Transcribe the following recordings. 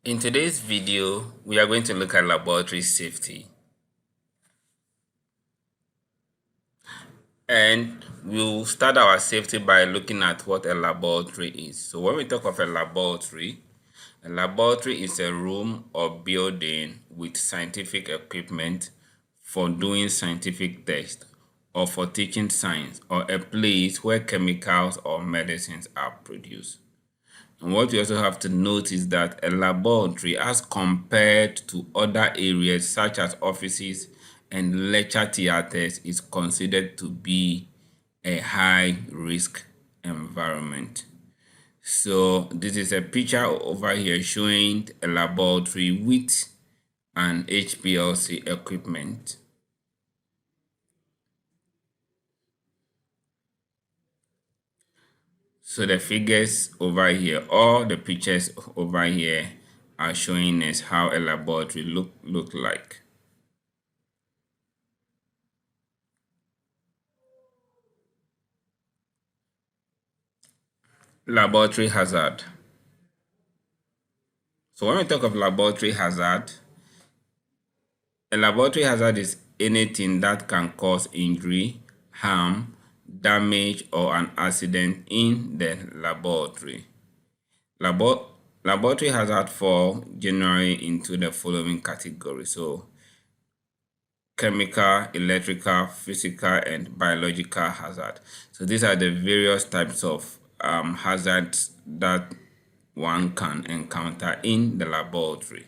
In today's video, we are going to look at laboratory safety. And we'll start our safety by looking at what a laboratory is. So when we talk of a laboratory is a room or building with scientific equipment for doing scientific tests or for teaching science, or a place where chemicals or medicines are produced. And what you also have to note is that a laboratory, as compared to other areas such as offices and lecture theaters, is considered to be a high risk environment. So this is a picture over here showing a laboratory with an HPLC equipment. So the figures over here, all the pictures over here are showing us how a laboratory look like. Laboratory hazard. So when we talk of laboratory hazard, a laboratory hazard is anything that can cause injury, harm, damage, or an accident in the laboratory. Laboratory hazard fall generally into the following categories. So chemical, electrical, physical, and biological hazard. So these are the various types of hazards that one can encounter in the laboratory.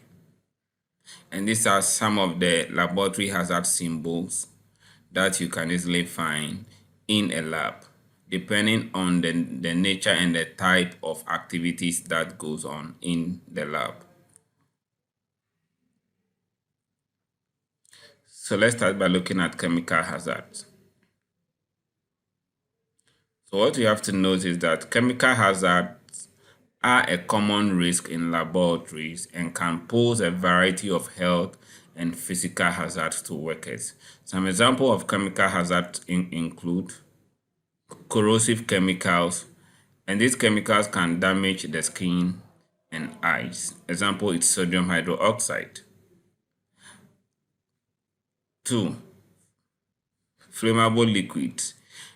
And these are some of the laboratory hazard symbols that you can easily find in a lab, depending on the nature and the type of activities that goes on in the lab. So let's start by looking at chemical hazards. So what you have to note is that chemical hazards are a common risk in laboratories and can pose a variety of health and physical hazards to workers. Some examples of chemical hazards include corrosive chemicals, and these chemicals can damage the skin and eyes. Example is sodium hydroxide. 2. Flammable liquids,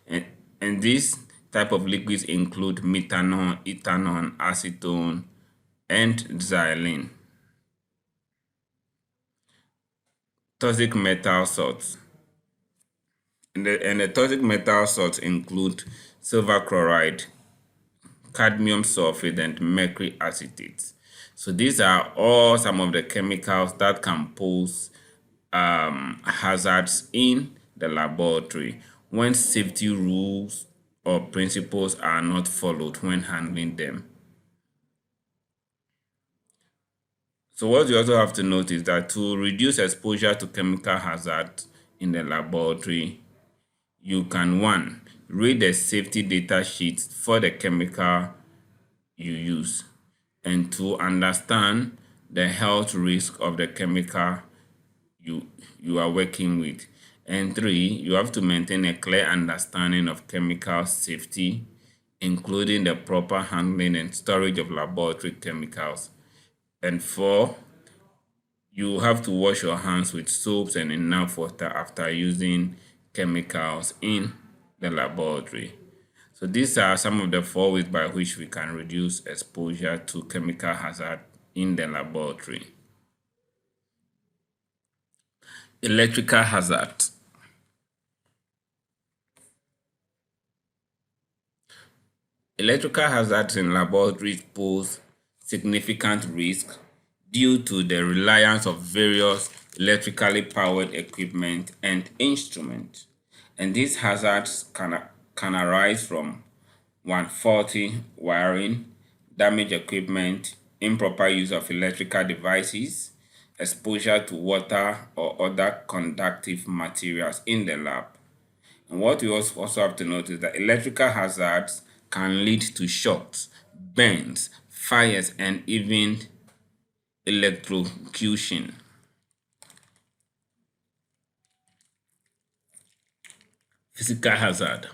and these type of liquids include methanol, ethanol, acetone, and xylene. Toxic metal salts, and the toxic metal salts include silver chloride, cadmium sulfate, and mercury acetate. So these are all some of the chemicals that can pose hazards in the laboratory when safety rules or principles are not followed when handling them. So what you also have to note is that to reduce exposure to chemical hazards in the laboratory, you can, 1, read the safety data sheet for the chemical you use, and 2, understand the health risk of the chemical you are working with, and 3, you have to maintain a clear understanding of chemical safety, including the proper handling and storage of laboratory chemicals, and 4, you have to wash your hands with soaps and enough water after using chemicals in the laboratory. So these are some of the 4 ways by which we can reduce exposure to chemical hazard in the laboratory. Electrical hazard. Electrical hazards in laboratories pose significant risk due to the reliance of various electrically powered equipment and instruments. And these hazards can arise from 1, faulty wiring, damaged equipment, improper use of electrical devices, exposure to water or other conductive materials in the lab. And what we also have to note is that electrical hazards can lead to shocks, burns, fires, and even electrocution. Physical hazard.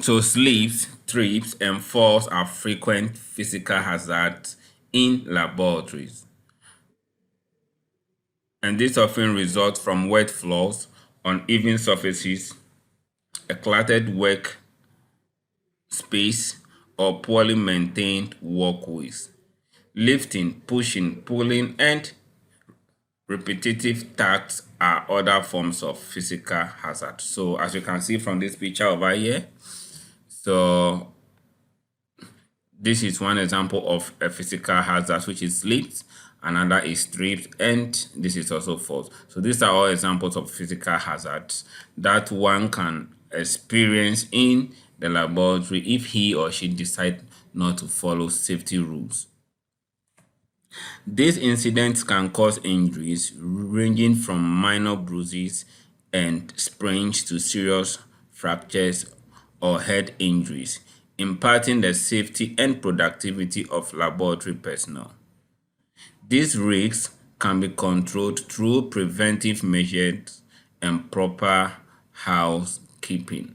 So slips, trips, and falls are frequent physical hazards in laboratories, and this often results from wet floors, uneven surfaces, a cluttered work space, or poorly maintained walkways. Lifting, pushing, pulling, and repetitive tasks are other forms of physical hazard. So as you can see from this picture over here, so this is one example of a physical hazard, which is slips, another is trips, and this is also falls. So these are all examples of physical hazards that one can experience in the laboratory if he or she decide not to follow safety rules. These incidents can cause injuries ranging from minor bruises and sprains to serious fractures or head injuries, impacting the safety and productivity of laboratory personnel. These risks can be controlled through preventive measures and proper housekeeping.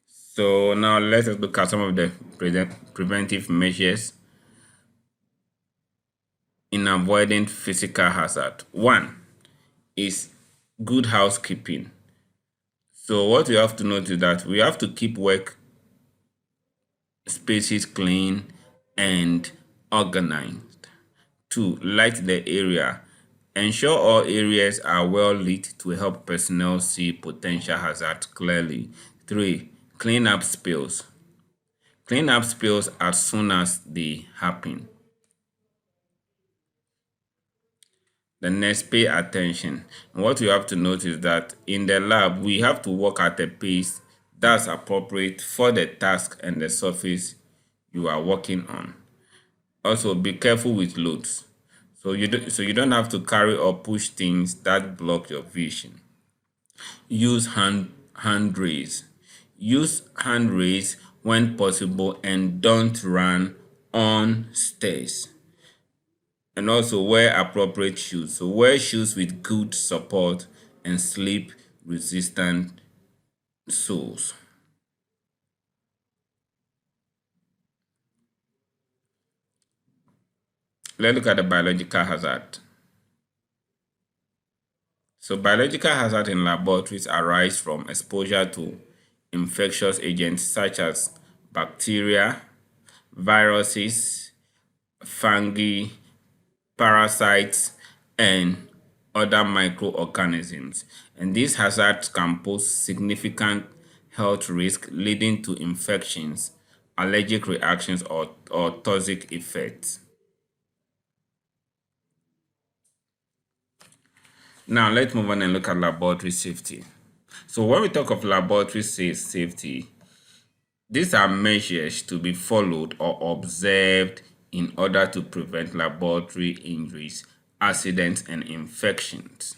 So now let us look at some of the preventive measures in avoiding physical hazard. One is good housekeeping. So what we have to note is that we have to keep work spaces clean and organized. Two, light the area. Ensure all areas are well lit to help personnel see potential hazards clearly. Three, clean up spills. Clean up spills as soon as they happen. The next, pay attention. And what you have to note is that in the lab, we have to work at a pace that's appropriate for the task and the surface you are working on. Also, be careful with loads. So you don't have to carry or push things that block your vision. Use handrails. Use handrails when possible and don't run on stairs. And also wear appropriate shoes. So wear shoes with good support and slip resistant soles. Let's look at the biological hazard. So biological hazard in laboratories arise from exposure to infectious agents such as bacteria, viruses, fungi, parasites, and other microorganisms. And these hazards can pose significant health risk leading to infections, allergic reactions, or toxic effects. Now let's move on and look at laboratory safety. So when we talk of laboratory safety, these are measures to be followed or observed in order to prevent laboratory injuries, accidents, and infections.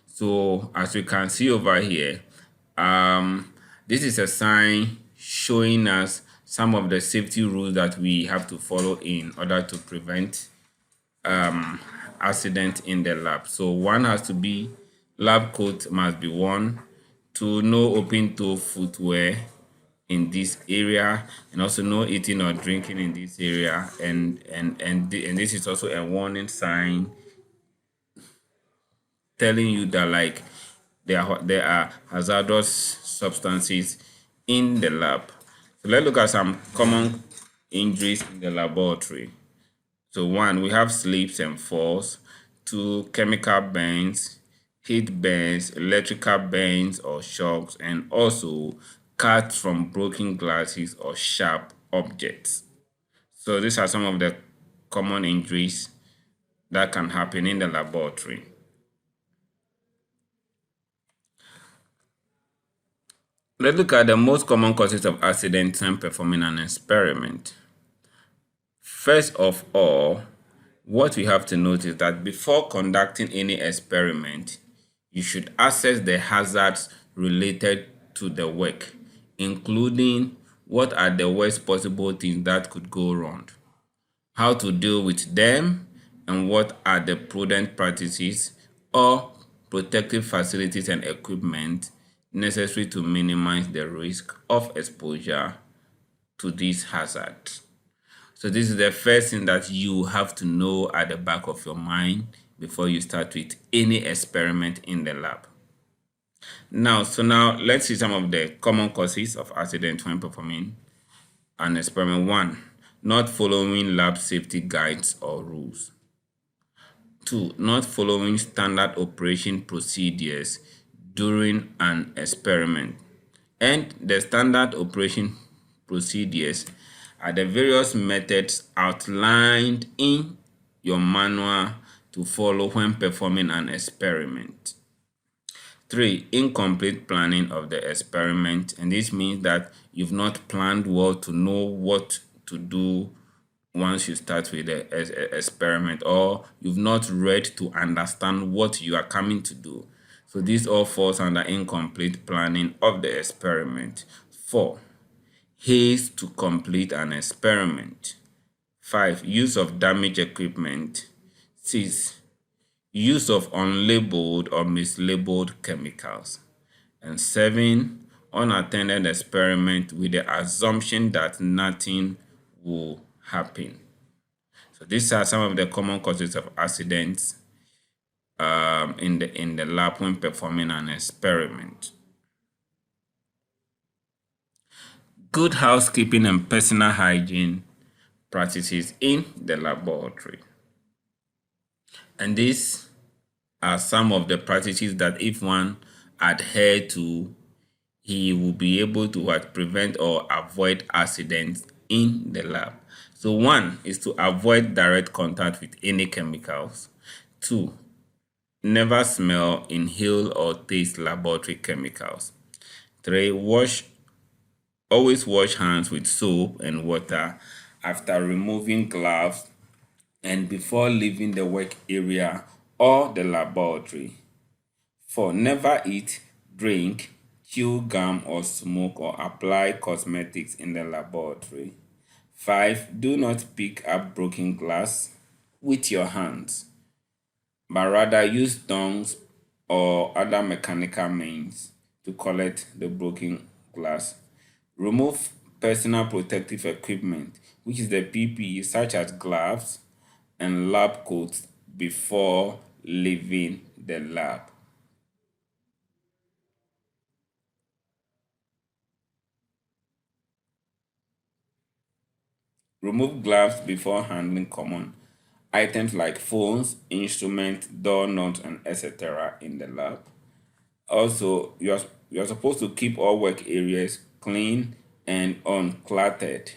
So as we can see over here, this is a sign showing us some of the safety rules that we have to follow in order to prevent accident in the lab. So one has to be lab coat must be worn. To no open toe footwear in this area, and also no eating or drinking in this area. And this is also a warning sign telling you that like there are hazardous substances in the lab. So let's look at some common injuries in the laboratory. So one, we have slips and falls. Two, chemical burns, heat burns, electrical burns or shocks, and also cuts from broken glasses or sharp objects. So these are some of the common injuries that can happen in the laboratory. Let's look at the most common causes of accidents when performing an experiment. First of all, what we have to note is that before conducting any experiment, you should assess the hazards related to the work, including what are the worst possible things that could go wrong, how to deal with them, and what are the prudent practices or protective facilities and equipment necessary to minimize the risk of exposure to these hazards. So this is the first thing that you have to know at the back of your mind before you start with any experiment in the lab. Now let's see some of the common causes of accident when performing an experiment. 1. Not following lab safety guides or rules. 2. Not following standard operation procedures during an experiment. And the standard operation procedures are the various methods outlined in your manual to follow when performing an experiment. 3. Incomplete planning of the experiment, and this means that you've not planned well to know what to do once you start with the experiment, or you've not read to understand what you are coming to do. So this all falls under incomplete planning of the experiment. 4. Haste to complete an experiment. 5. Use of damaged equipment. 6. Use of unlabeled or mislabeled chemicals. And 7. Unattended experiment with the assumption that nothing will happen. So these are some of the common causes of accidents in the lab when performing an experiment. Good housekeeping and personal hygiene practices in the laboratory. And these are some of the practices that if one adhere to, he will be able to prevent or avoid accidents in the lab. So 1 is to avoid direct contact with any chemicals. 2, never smell, inhale, or taste laboratory chemicals. 3, always wash hands with soap and water after removing gloves and before leaving the work area or the laboratory. 4, never eat, drink, chew gum or smoke or apply cosmetics in the laboratory. 5, do not pick up broken glass with your hands, but rather use tongs or other mechanical means to collect the broken glass. Remove personal protective equipment, which is the PPE, such as gloves and lab coats, before leaving the lab. Remove gloves before handling common items like phones, instruments, door knobs, and etc. in the lab. Also, you are supposed to keep all work areas clean and uncluttered.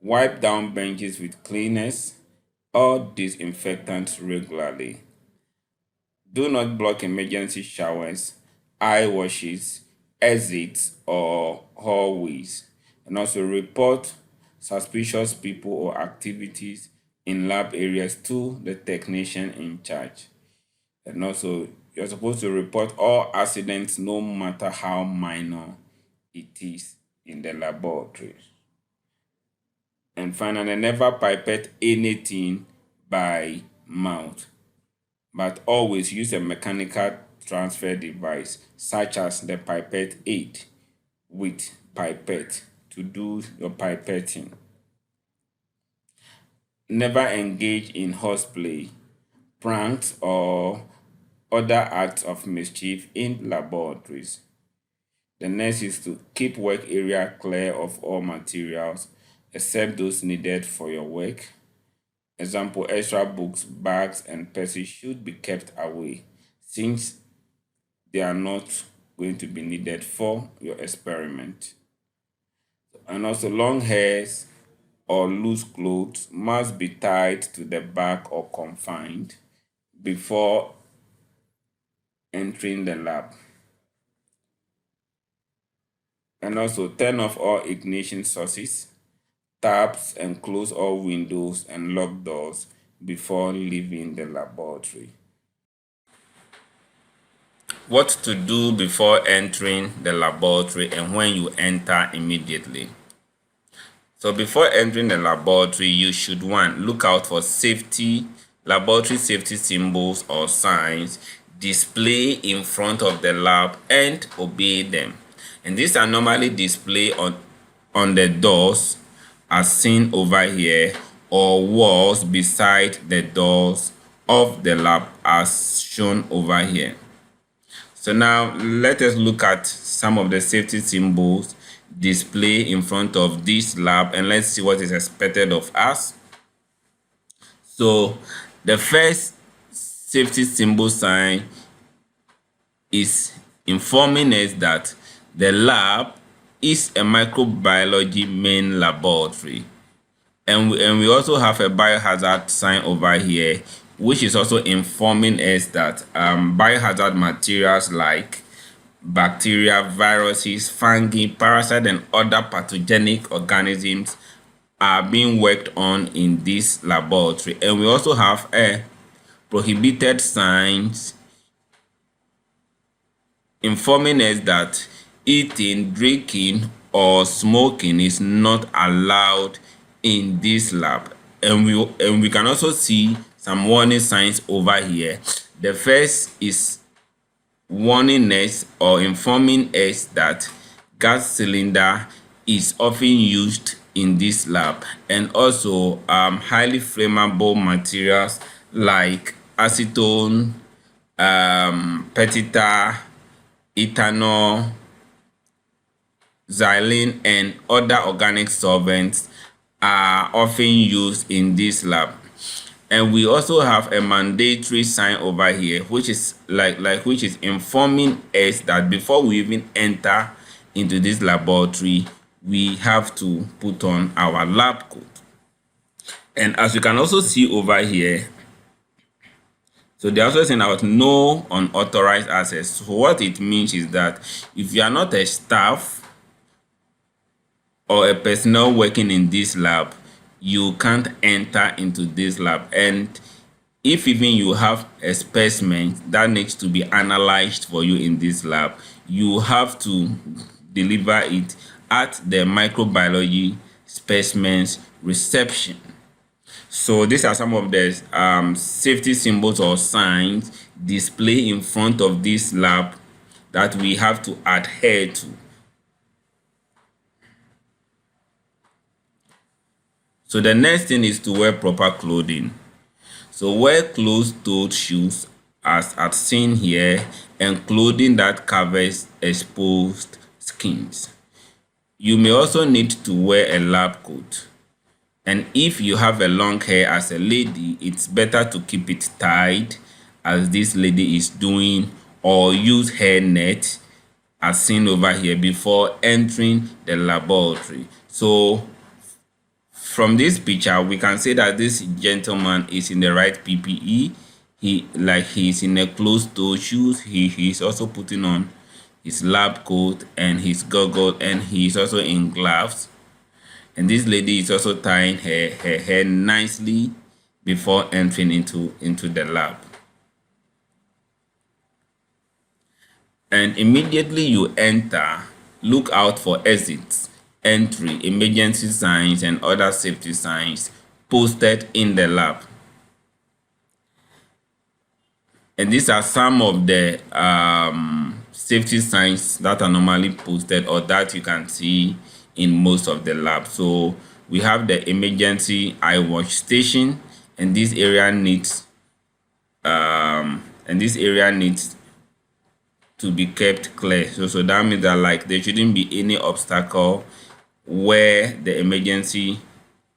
Wipe down benches with cleaners or disinfectant regularly. Do not block emergency showers, eye washes, exits, or hallways. And also report suspicious people or activities in lab areas to the technician in charge. And also, you're supposed to report all accidents, no matter how minor it is, in the laboratory. And finally, never pipette anything by mouth, but always use a mechanical transfer device such as the pipette aid with pipette to do your pipetting. Never engage in horseplay, pranks, or other acts of mischief in laboratories. The next is to keep work area clear of all materials except those needed for your work. Example, extra books, bags, and purses should be kept away since they are not going to be needed for your experiment. And also, long hairs or loose clothes must be tied to the back or confined before entering the lab. And also, turn off all ignition sources, taps, and close all windows and lock doors before leaving the laboratory. What to do before entering the laboratory and when you enter immediately. So before entering the laboratory, you should 1, look out for laboratory safety symbols or signs display in front of the lab and obey them. And these are normally displayed on the doors as seen over here, or walls beside the doors of the lab as shown over here. So now let us look at some of the safety symbols displayed in front of this lab, and let's see what is expected of us. So the first safety symbol sign is informing us that the lab is a microbiology main laboratory. And we also have a biohazard sign over here, which is also informing us that biohazard materials like bacteria, viruses, fungi, parasites, and other pathogenic organisms are being worked on in this laboratory. And we also have a prohibited signs informing us that eating, drinking, or smoking is not allowed in this lab. And we can also see some warning signs over here. The first is warning us or informing us that gas cylinder is often used in this lab, and also highly flammable materials like acetone, petitar, ethanol, xylene, and other organic solvents are often used in this lab. And we also have a mandatory sign over here, which is which is informing us that before we even enter into this laboratory, we have to put on our lab coat. And as you can also see over here, so they're also saying about no unauthorized access. So what it means is that if you are not a staff or a personnel working in this lab, you can't enter into this lab. And if even you have a specimen that needs to be analyzed for you in this lab, you have to deliver it at the microbiology specimens reception. So these are some of the safety symbols or signs displayed in front of this lab that we have to adhere to. So the next thing is to wear proper clothing. So wear closed-toed shoes as seen here, and clothing that covers exposed skins. You may also need to wear a lab coat. And if you have a long hair as a lady, it's better to keep it tied as this lady is doing, or use hair net as seen over here before entering the laboratory. So from this picture, we can say that this gentleman is in the right PPE. He's in a closed-toe shoes. He's also putting on his lab coat and his goggles, and he's also in gloves. And this lady is also tying her hair nicely before entering into the lab. And immediately you enter, look out for exits, entry, emergency signs, and other safety signs posted in the lab. And these are some of the safety signs that are normally posted or that you can see in most of the labs. So we have the emergency eye wash station, and this area needs to be kept clear. So that means that there shouldn't be any obstacle where the emergency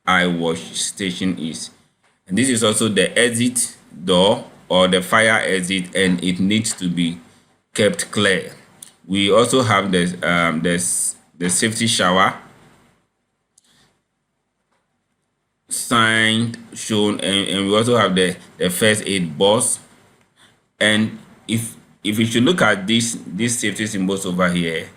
eye wash station is. And this is also the exit door or the fire exit, and it needs to be kept clear. We also have the safety shower signed, shown, and we also have the first aid box. And if you should look at these safety symbols over here,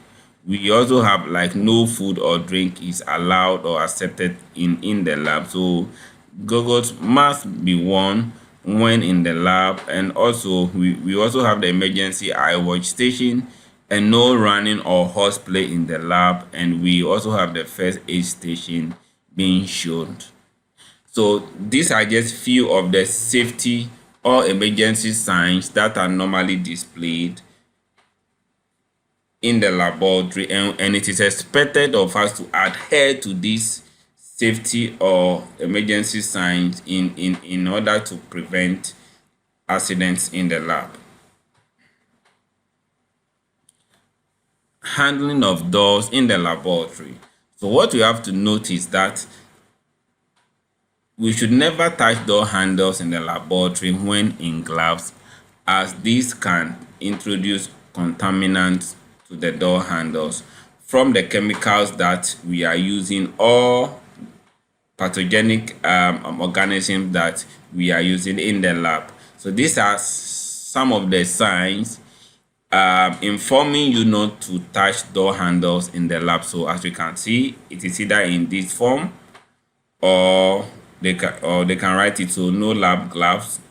we also have no food or drink is allowed or accepted in the lab. So goggles must be worn when in the lab, and also we also have the emergency eye watch station, and no running or horseplay in the lab. And we also have the first aid station being shown. So these are just few of the safety or emergency signs that are normally displayed in the laboratory, and it is expected of us to adhere to these safety or emergency signs in order to prevent accidents in the lab. Handling of doors in the laboratory. So what we have to note is that we should never touch door handles in the laboratory when in gloves, as these can introduce contaminants to the door handles from the chemicals that we are using or pathogenic organisms that we are using in the lab. So these are some of the signs informing you not to touch door handles in the lab. So as you can see, it is either in this form, or they can write it, so no lab gloves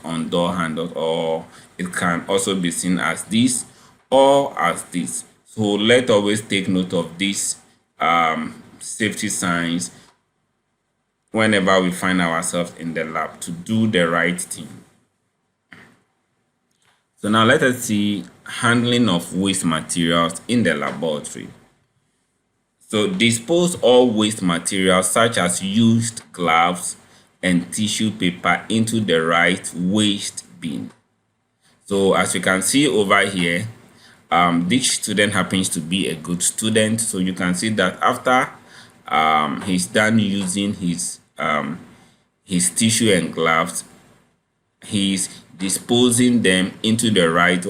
on door handles, or it can also be seen as this or as this. So let's always take note of these safety signs whenever we find ourselves in the lab to do the right thing. So now let us see handling of waste materials in the laboratory. So dispose all waste materials such as used gloves and tissue paper into the right waste bin. So as you can see over here, this student happens to be a good student. So you can see that after he's done using his tissue and gloves, he's disposing them into the right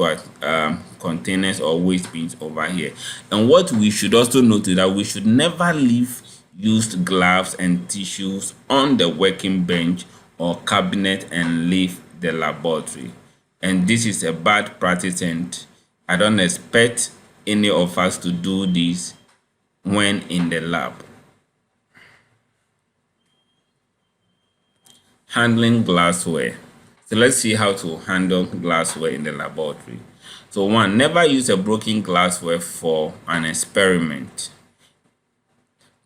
containers or waste bins over here. And what we should also note is that we should never leave used gloves and tissues on the working bench or cabinet and leave the laboratory. And this is a bad practice, and I don't expect any of us to do this when in the lab. Handling glassware. So let's see how to handle glassware in the laboratory. So one, never use a broken glassware for an experiment.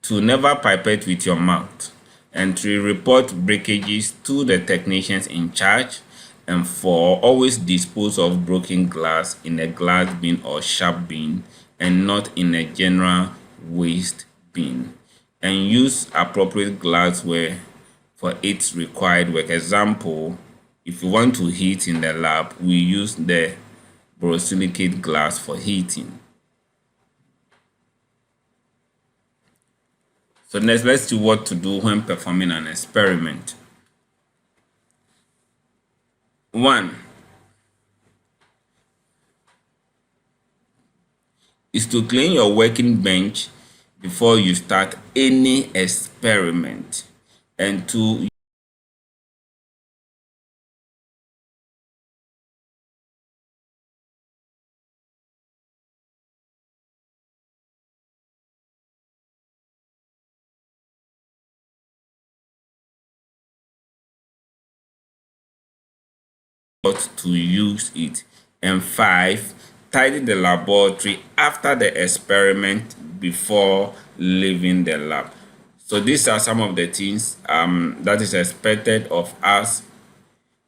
Two, never pipette with your mouth. And three, report breakages to the technicians in charge. And four, always dispose of broken glass in a glass bin or sharp bin and not in a general waste bin. And use appropriate glassware for its required work. Example, if you want to heat in the lab, we use the borosilicate glass for heating. So next, let's see what to do when performing an experiment. One is to clean your working bench before you start any experiment. And two, to use it. And five, tidy the laboratory after the experiment before leaving the lab. So these are some of the things that is expected of us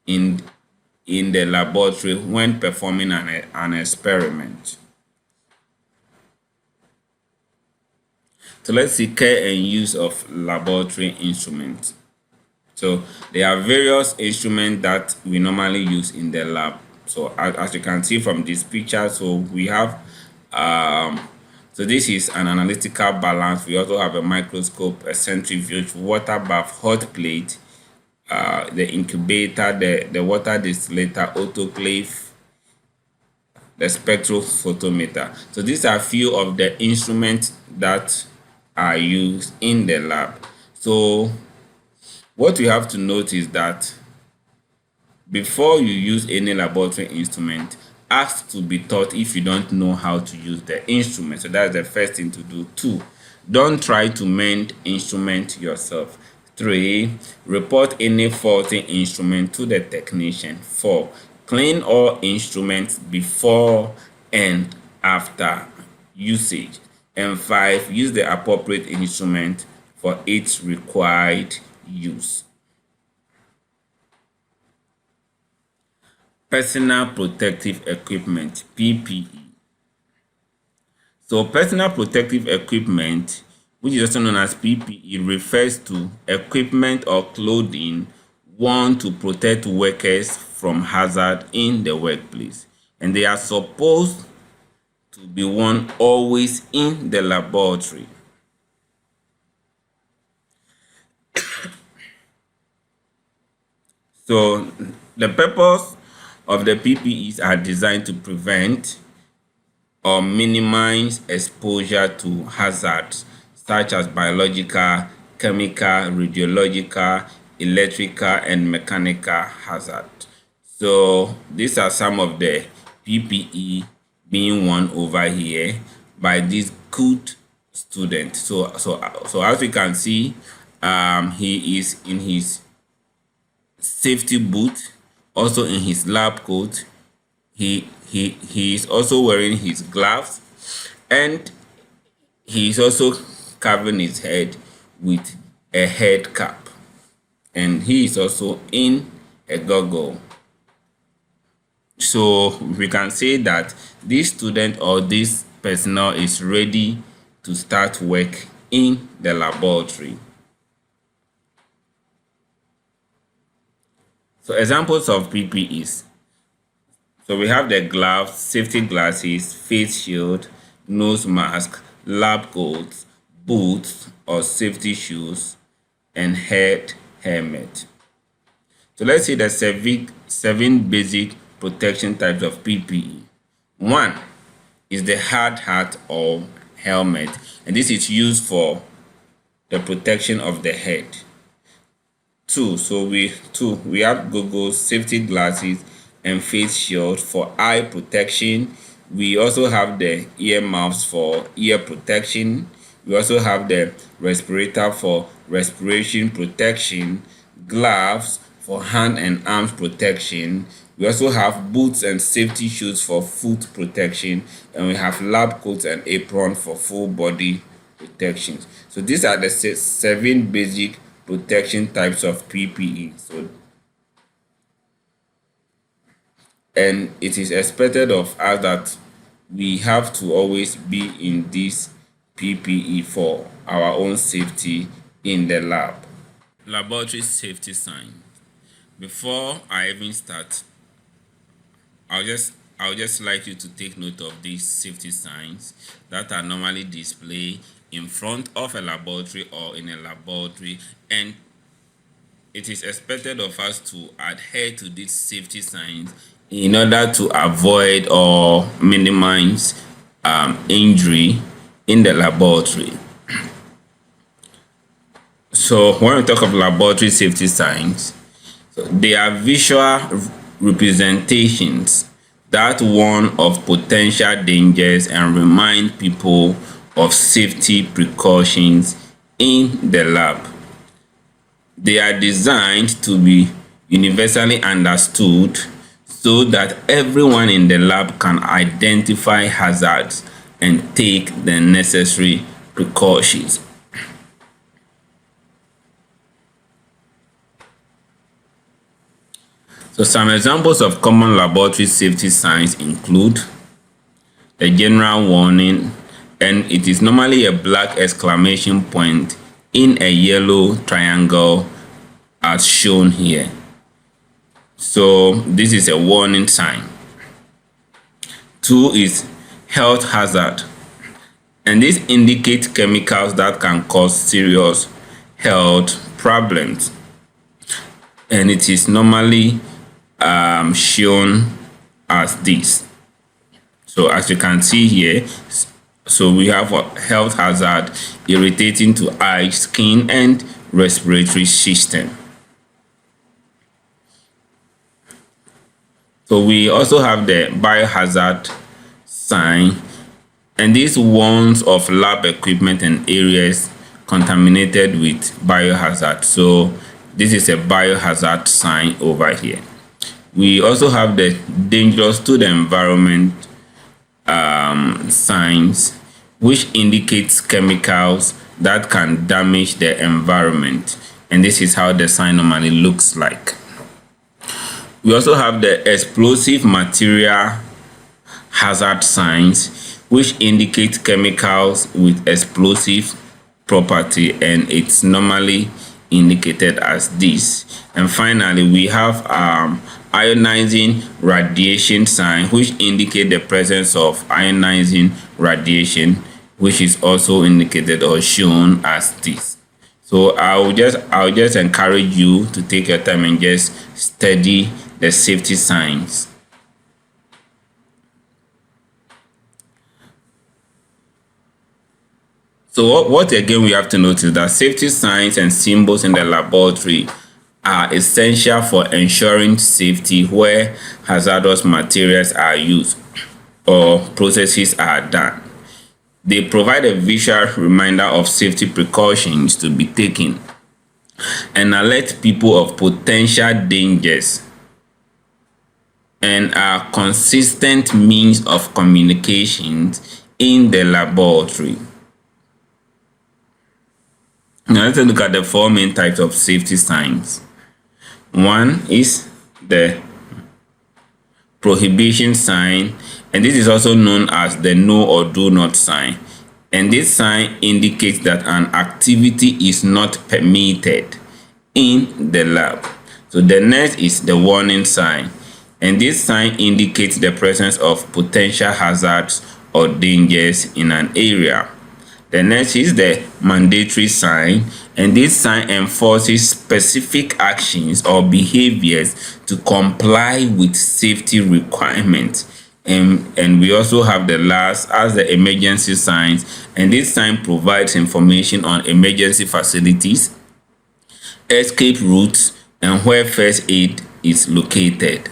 in the laboratory when performing an experiment. So let's see care and use of laboratory instruments. So there are various instruments that we normally use in the lab. So as you can see from this picture, so we have so this is an analytical balance. We also have a microscope, a centrifuge, water bath, hot plate, the incubator, the water distillator, autoclave, the spectrophotometer. So these are a few of the instruments that are used in the lab. So what you have to note is that before you use any laboratory instrument, ask to be taught if you don't know how to use the instrument. So that's the first thing to do. Two, don't try to mend instrument yourself. Three, report any faulty instrument to the technician. Four, clean all instruments before and after usage. And five, use the appropriate instrument for its required use. personal protective equipment PPE. So personal protective equipment, which is also known as PPE, refers to equipment or clothing worn to protect workers from hazard in the workplace, and they are supposed to be worn always in the laboratory. So the purpose of the PPEs are designed to prevent or minimize exposure to hazards such as biological, chemical, radiological, electrical, and mechanical hazards. So these are some of the PPE being worn over here by this good student. So as you can see, he is in his safety boot, also in his lab coat. He is also wearing his gloves, and he is also covering his head with a head cap, and he is also in a goggle. So we can say that this student or this personnel is ready to start work in the laboratory. So examples of PPEs. So we have the gloves, safety glasses, face shield, nose mask, lab coats, boots or safety shoes, and head helmet. So let's see the seven basic protection types of PPE. One is the hard hat or helmet, and this is used for the protection of the head. We have goggles, safety glasses, and face shield for eye protection. We also have the ear muffs for ear protection. We also have the respirator for respiration protection, gloves for hand and arms protection. We also have boots and safety shoes for foot protection, and we have lab coats and apron for full body protection. So these are the seven basic protection types of PPE. And it is expected of us that we have to always be in this PPE for our own safety in the lab. Laboratory safety sign. Before I even start, I'll just like you to take note of these safety signs that are normally displayed in front of a laboratory or in a laboratory, and it is expected of us to adhere to these safety signs in order to avoid or minimize injury in the laboratory. So when we talk of laboratory safety signs, they are visual representations that warn of potential dangers and remind people of safety precautions in the lab. They are designed to be universally understood so that everyone in the lab can identify hazards and take the necessary precautions. So some examples of common laboratory safety signs include the general warning, and it is normally a black exclamation point in a yellow triangle as shown here. So this is a warning sign. Two is health hazard, and this indicates chemicals that can cause serious health problems, and it is normally shown as this. So as you can see here, so we have a health hazard irritating to eye, skin, and respiratory system. So we also have the biohazard sign, and this warns of lab equipment and areas contaminated with biohazard. So this is a biohazard sign over here. We also have the dangerous to the environment signs, which indicates chemicals that can damage the environment, and this is how the sign normally looks like. We also have the explosive material hazard signs, which indicate chemicals with explosive property, and it's normally indicated as this. And finally, we have ionizing radiation sign, which indicate the presence of ionizing radiation, which is also indicated or shown as this. So I'll just encourage you to take your time and just study the safety signs. So what again we have to notice that safety signs and symbols in the laboratory are essential for ensuring safety where hazardous materials are used or processes are done. They provide a visual reminder of safety precautions to be taken and alert people of potential dangers, and are consistent means of communication in the laboratory. Now let's look at the four main types of safety signs. One is the prohibition sign, and this is also known as the no or do not sign. And this sign indicates that an activity is not permitted in the lab. So the next is the warning sign, and this sign indicates the presence of potential hazards or dangers in an area. The next is the mandatory sign, and this sign enforces specific actions or behaviors to comply with safety requirements. And we also have the last as the emergency signs, and this sign provides information on emergency facilities, escape routes, and where first aid is located.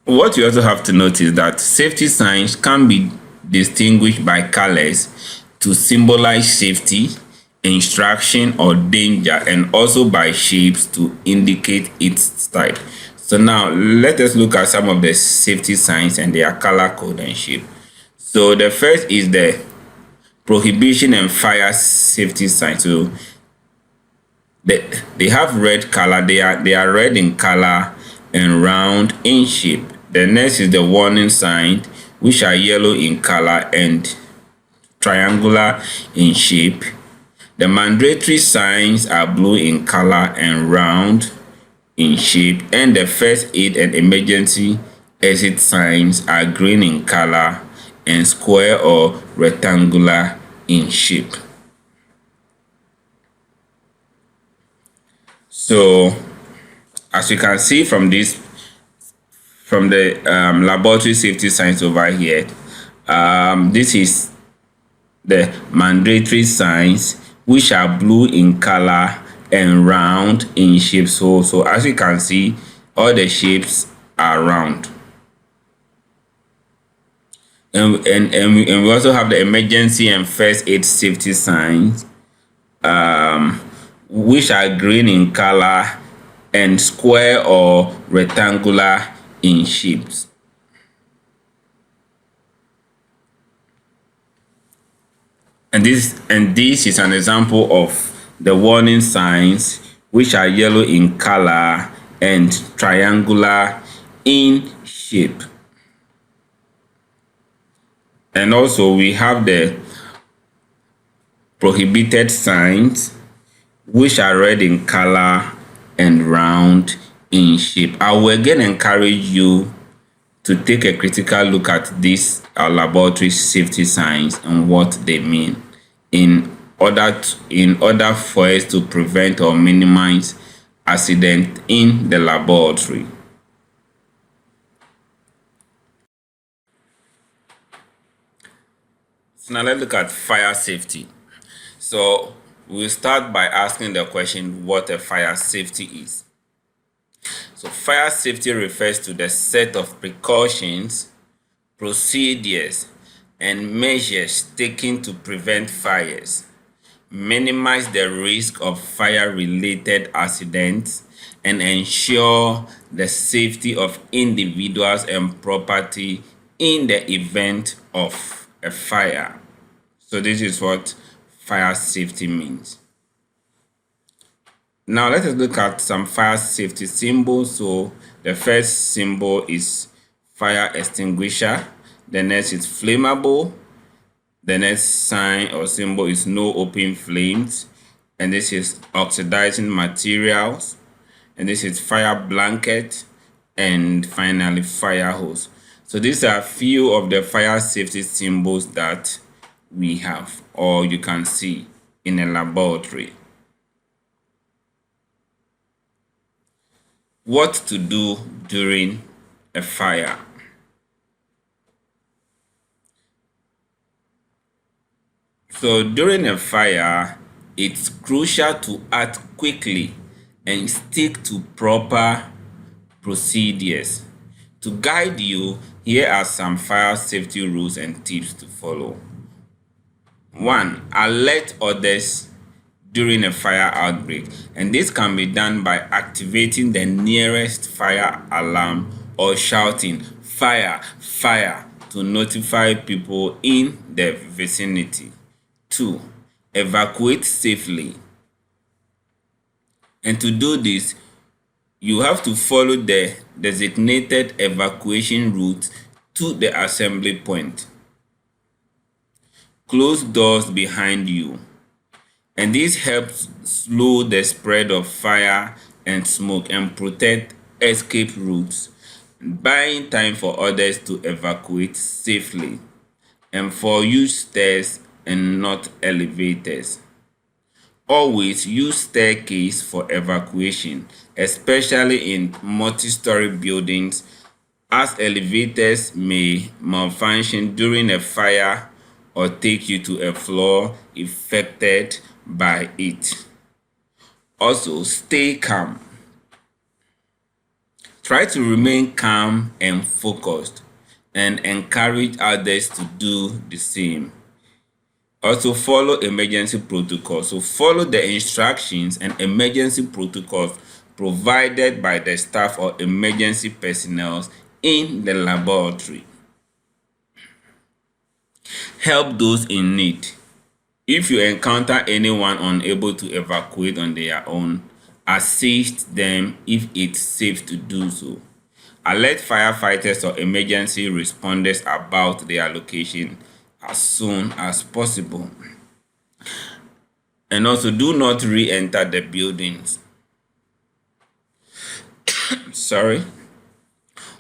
What you also have to notice that safety signs can be distinguished by colors to symbolize safety, instruction, or danger, and also by shapes to indicate its type. So now let us look at some of the safety signs and their color code and shape. So the first is the prohibition and fire safety sign. So they have red color. They are red in color and round in shape. The next is the warning sign, which are yellow in color and triangular in shape. The mandatory signs are blue in color and round in shape, and the first aid and emergency exit signs are green in color and square or rectangular in shape. So as you can see from this, from the laboratory safety signs over here, this is the mandatory signs, which are blue in color and round in shape. So as you can see, all the shapes are round. And we also have the emergency and first aid safety signs, which are green in color and square or rectangular in shapes. And this is an example of the warning signs, which are yellow in color and triangular in shape. And also we have the prohibited signs, which are red in color and round in shape. I will again encourage you to take a critical look at these laboratory safety signs and what they mean in order for us to prevent or minimize accident in the laboratory. So now let's look at fire safety. So we'll start by asking the question what a fire safety is. So fire safety refers to the set of precautions, procedures, and measures taken to prevent fires, minimize the risk of fire-related accidents, and ensure the safety of individuals and property in the event of a fire. So this is what fire safety means. Now let us look at some fire safety symbols. So the first symbol is fire extinguisher. The next is flammable. The next sign or symbol is no open flames. And this is oxidizing materials. And this is fire blanket. And finally fire hose. So these are a few of the fire safety symbols that we have or you can see in a laboratory. What to do during a fire? So during a fire, it's crucial to act quickly and stick to proper procedures. To guide you, here are some fire safety rules and tips to follow. 1. Alert others during a fire outbreak, and this can be done by activating the nearest fire alarm or shouting fire fire to notify people in the vicinity. 2. Evacuate safely, and to do this you have to follow the designated evacuation route to the assembly point. Close doors behind you, and this helps slow the spread of fire and smoke and protect escape routes, buying time for others to evacuate safely. And 4. Use stairs and not elevators. Always use staircase for evacuation, especially in multi-story buildings, as elevators may malfunction during a fire or take you to a floor affected by it. Also, stay calm. Try to remain calm and focused and encourage others to do the same. Also, follow emergency protocols. So follow the instructions and emergency protocols provided by the staff or emergency personnel in the laboratory. Help those in need. If you encounter anyone unable to evacuate on their own, assist them if it's safe to do so. Alert firefighters or emergency responders about their location as soon as possible. And also, do not re-enter the buildings. Sorry.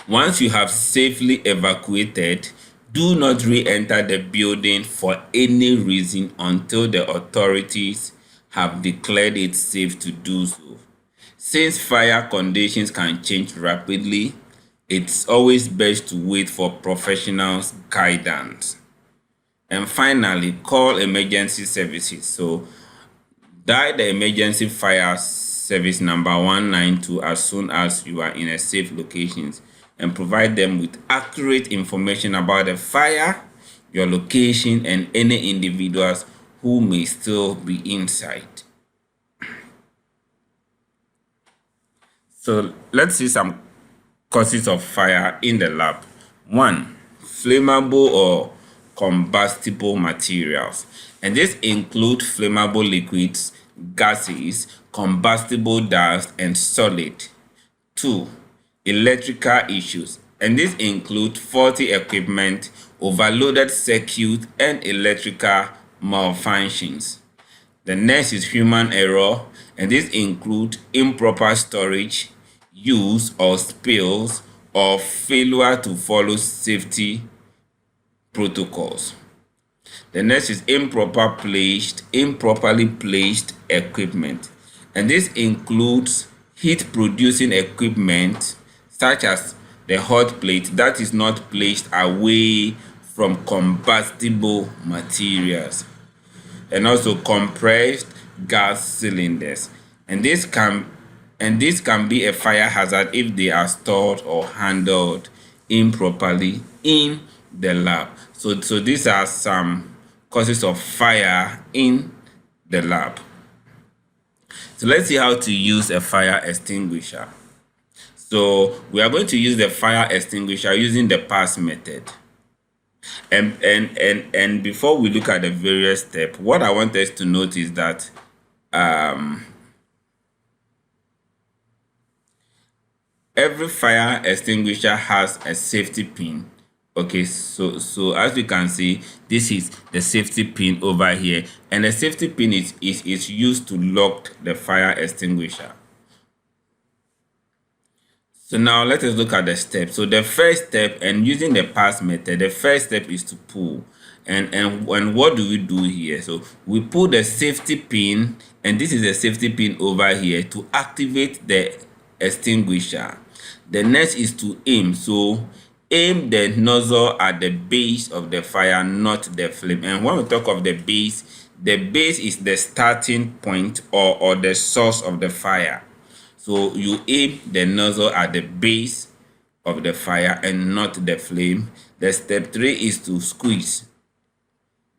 Once you have safely evacuated, do not re-enter the building for any reason until the authorities have declared it safe to do so. Since fire conditions can change rapidly, it's always best to wait for professionals' guidance. And finally, call emergency services. So dial the emergency fire service number 192 as soon as you are in a safe location and provide them with accurate information about the fire, your location, and any individuals who may still be inside. So let's see some causes of fire in the lab. 1. Flammable or combustible materials, and this include flammable liquids, gases, combustible dust, and solid. 2. Electrical issues, and this include faulty equipment, overloaded circuit, and electrical malfunctions. The next is human error, and this include improper storage, use or spills, or failure to follow safety protocols. The next is improperly placed equipment, and this includes heat producing equipment such as the hot plate that is not placed away from combustible materials, and also compressed gas cylinders, and this can be a fire hazard if they are stored or handled improperly in the lab. So these are some causes of fire in the lab. So let's see how to use a fire extinguisher. So we are going to use the fire extinguisher using the pass method. And before we look at the various steps, what I want us to note is that Every fire extinguisher has a safety pin. Okay, so as you can see, this is the safety pin over here, and the safety pin is used to lock the fire extinguisher. So now let us look at the steps. So the first step, and using the pass method, the first step is to pull. And what do we do here? So we pull the safety pin, and this is the safety pin over here to activate the extinguisher. The next is to aim. So aim the nozzle at the base of the fire, not the flame. And when we talk of the base is the starting point or the source of the fire. So you aim the nozzle at the base of the fire and not the flame. The step 3 is to squeeze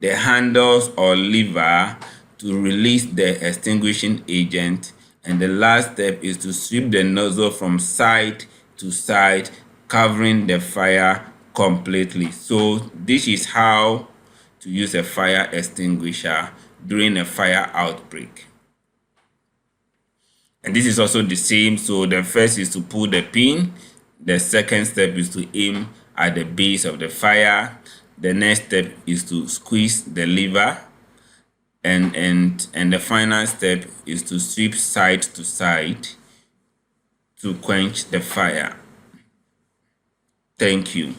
the handles or lever to release the extinguishing agent. And the last step is to sweep the nozzle from side to side, covering the fire completely. So this is how to use a fire extinguisher during a fire outbreak. And this is also the same. So the first is to pull the pin. The second step is to aim at the base of the fire. The next step is to squeeze the lever. And the final step is to sweep side to side to quench the fire. Thank you.